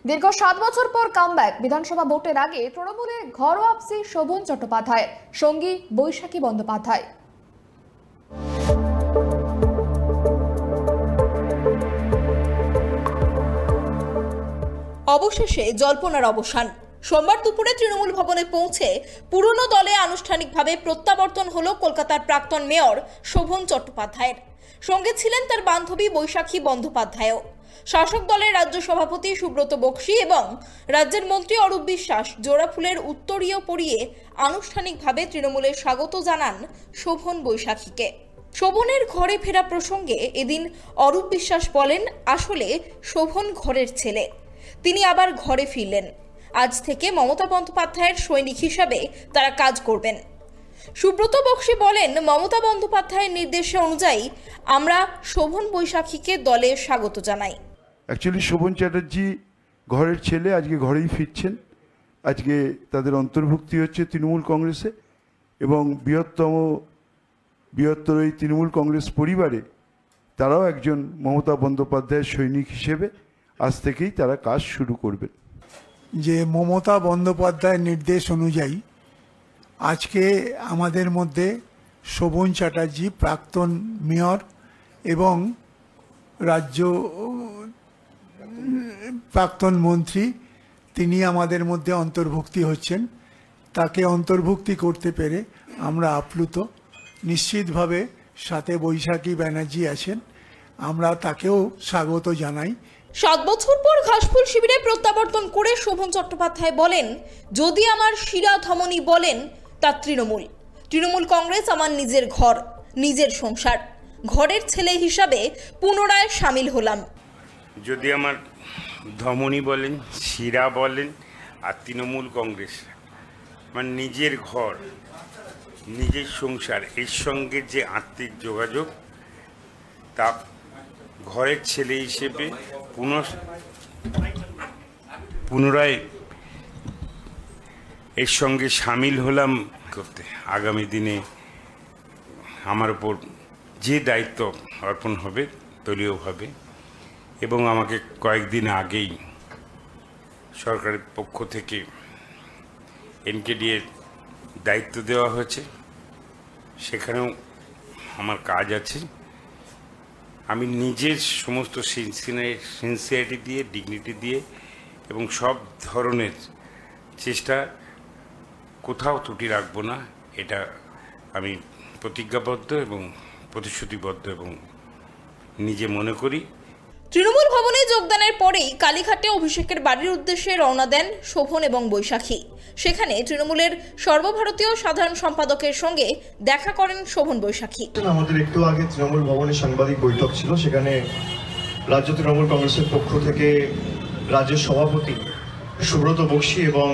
দীর্ঘ 7 বছর পর কামব্যাক। বিধানসভা ভোটের আগে তৃণমূলের ঘরোয়াপসি শোভন চট্টোপাধ্যায়, সঙ্গী বৈশাখী বন্দ্যোপাধ্যায়। অবশেষে জল্পনার অবসান। সোমবার দুপুরে তৃণমূল ভবনে পৌঁছে পুরনো দলে আনুষ্ঠানিকভাবে প্রত্যাবর্তন হলো কলকাতার প্রাক্তন মেয়র শোভন চট্টোপাধ্যায়ের। সঙ্গে ছিলেন তার বান্ধবী বৈশাখী বন্দ্যোপাধ্যায়ও। শাসক দলের রাজ্য সভাপতি সুব্রত বক্সী এবং রাজ্যের মন্ত্রী অরূপ বিশ্বাস জোড়া ফুলের উত্তরীয় পরিয়ে আনুষ্ঠানিকভাবে তৃণমূলের স্বাগত জানান শোভন বৈশাখীকে। শোভনের ঘরে ফেরা প্রসঙ্গে এদিন অরূপ বিশ্বাস বলেন, আসলে শোভন ঘরের ছেলে, তিনি আবার ঘরে ফিরলেন। আজ থেকে মমতা বন্দ্যোপাধ্যায়ের সৈনিক হিসাবে তারা কাজ করবেন। সুব্রত বক্সী বলেন, মমতা বন্দ্যোপাধ্যায়ের নির্দেশ অনুযায়ী আমরা শোভন বৈশাখীকে দলে স্বাগত জানাই। অ্যাকচুয়ালি শোভন চ্যাটার্জি ঘরের ছেলে, আজকে ঘরেই ফিরছেন। আজকে তাদের অন্তর্ভুক্তি হচ্ছে তৃণমূল কংগ্রেসে এবং বৃহত্তর এই তৃণমূল কংগ্রেস পরিবারে তারাও একজন মমতা বন্দ্যোপাধ্যায়ের সৈনিক হিসেবে আজ থেকেই তারা কাজ শুরু করবেন। যে মমতা বন্দ্যোপাধ্যায়ের নির্দেশ অনুযায়ী আজকে আমাদের মধ্যে শোভন চ্যাটার্জি প্রাক্তন মেয়র এবং রাজ্য প্রাক্তন মন্ত্রী, তিনি আমাদের মধ্যে অন্তর্ভুক্তি হচ্ছেন। তাকে অন্তর্ভুক্তি করতে পেরে আমরা আপ্লুত। নিশ্চিতভাবে সাথে বৈশাখী ব্যানার্জি আছেন, আমরা তাকেও স্বাগত জানাই। 7 বছর পর ঘাসফুল শিবিরে প্রত্যাবর্তন করে শোভন চট্টোপাধ্যায় বলেন, যদি আমার শিরা ধমনী বলেন তা তৃণমূল কংগ্রেস আমার নিজের ঘর, নিজের সংসার। ঘরের ছেলে হিসাবে পুনরায় সামিল হলাম। যদি আমার ধমনী বলেন, শিরা বলেন আর তৃণমূল কংগ্রেস আমার নিজের ঘর, নিজের সংসার, এর সঙ্গে যে আত্মিক যোগাযোগ, তা ঘরের ছেলে হিসেবে পুনরায় এর সঙ্গে সামিল হলাম করতে। আগামী দিনে আমার উপর যে দায়িত্ব অর্পণ হবে দলীয়ভাবে, এবং আমাকে কয়েকদিন আগেই সরকারের পক্ষ থেকে এনকেডিএর দায়িত্ব দেওয়া হয়েছে, সেখানেও আমার কাজ আছে। আমি নিজের সমস্ত সিনসিয়ারিটি দিয়ে, ডিগনিটি দিয়ে এবং সব ধরনের চেষ্টা, কোথাও ত্রুটি রাখবো না, এটা আমি প্রতিজ্ঞাবদ্ধ এবং প্রতিশ্রুতিবদ্ধ এবং নিজে মনে করি। তৃণমূল ভবনে যোগদানের পরেই কালীঘাটে অভিষেকের বাড়ির উদ্দেশ্যে রওনা দেন শোভন এবং বৈশাখী। সেখানে তৃণমূলের সর্বভারতীয় সাধারণ সম্পাদকের সঙ্গে দেখা করেন শোভন বৈশাখী। আমাদের একটু আগে তৃণমূল ভবনে সাংবাদিক বৈঠক ছিল, সেখানে রাজ্য তৃণমূল কংগ্রেসের পক্ষ থেকে রাজ্যের সভাপতি সুব্রত বক্সী এবং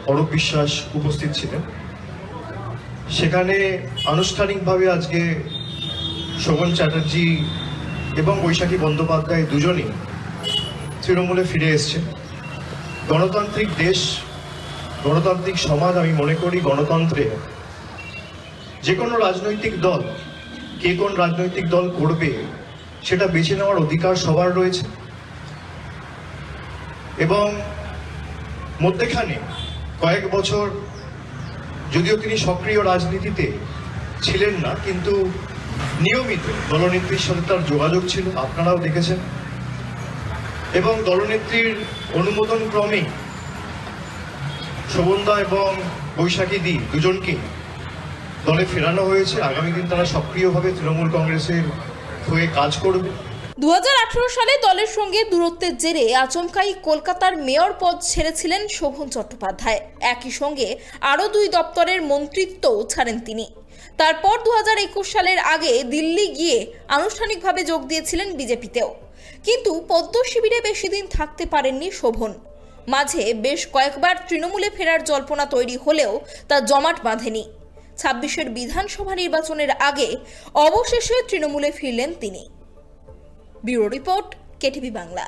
অরূপ বিশ্বাস উপস্থিত ছিলেন। সেখানে আনুষ্ঠানিকভাবে আজকে শোভন চ্যাটার্জি এবং বৈশাখী বন্দ্যোপাধ্যায় দুজনই তৃণমূলে ফিরে এসছেন। গণতান্ত্রিক দেশ, গণতান্ত্রিক সমাজ, আমি মনে করি গণতন্ত্রে যে কোনো রাজনৈতিক দল কে কোন রাজনৈতিক দল করবে সেটা বেছে নেওয়ার অধিকার সবার রয়েছে। এবং মধ্যেখানে কয়েক বছর যদিও তিনি সক্রিয় রাজনীতিতে ছিলেন না, কিন্তু নিয়মিত দলনেত্রীর সাথে তার যোগাযোগ ছিল, আপনারাও দেখেছেন। এবং দলনেত্রীর অনুমোদন ক্রমেই শোভনদা এবং বৈশাখী দি দুজনকে দলে ফেরানো হয়েছে। আগামী দিন তারা সক্রিয়ভাবে তৃণমূল কংগ্রেসের হয়ে কাজ করবে। 2018 সালে দলের সঙ্গে দূরত্বের জেরে আচমকাই কলকাতার মেয়র পদ ছেড়েছিলেন শোভন চট্টোপাধ্যায়। একই সঙ্গে আরও 2 দপ্তরের মন্ত্রিত্বও ছাড়েন তিনি। তারপর 2021 সালের আগে দিল্লি গিয়ে আনুষ্ঠানিকভাবে যোগ দিয়েছিলেন বিজেপিতেও। কিন্তু পদ্ম শিবিরে বেশি দিন থাকতে পারেননি শোভন। মাঝে বেশ কয়েকবার তৃণমূলে ফেরার জল্পনা তৈরি হলেও তা জমাট বাঁধেনি। 26-এর বিধানসভা নির্বাচনের আগে অবশেষে তৃণমূলে ফিরলেন তিনি। Bureau report, KTV Bangla.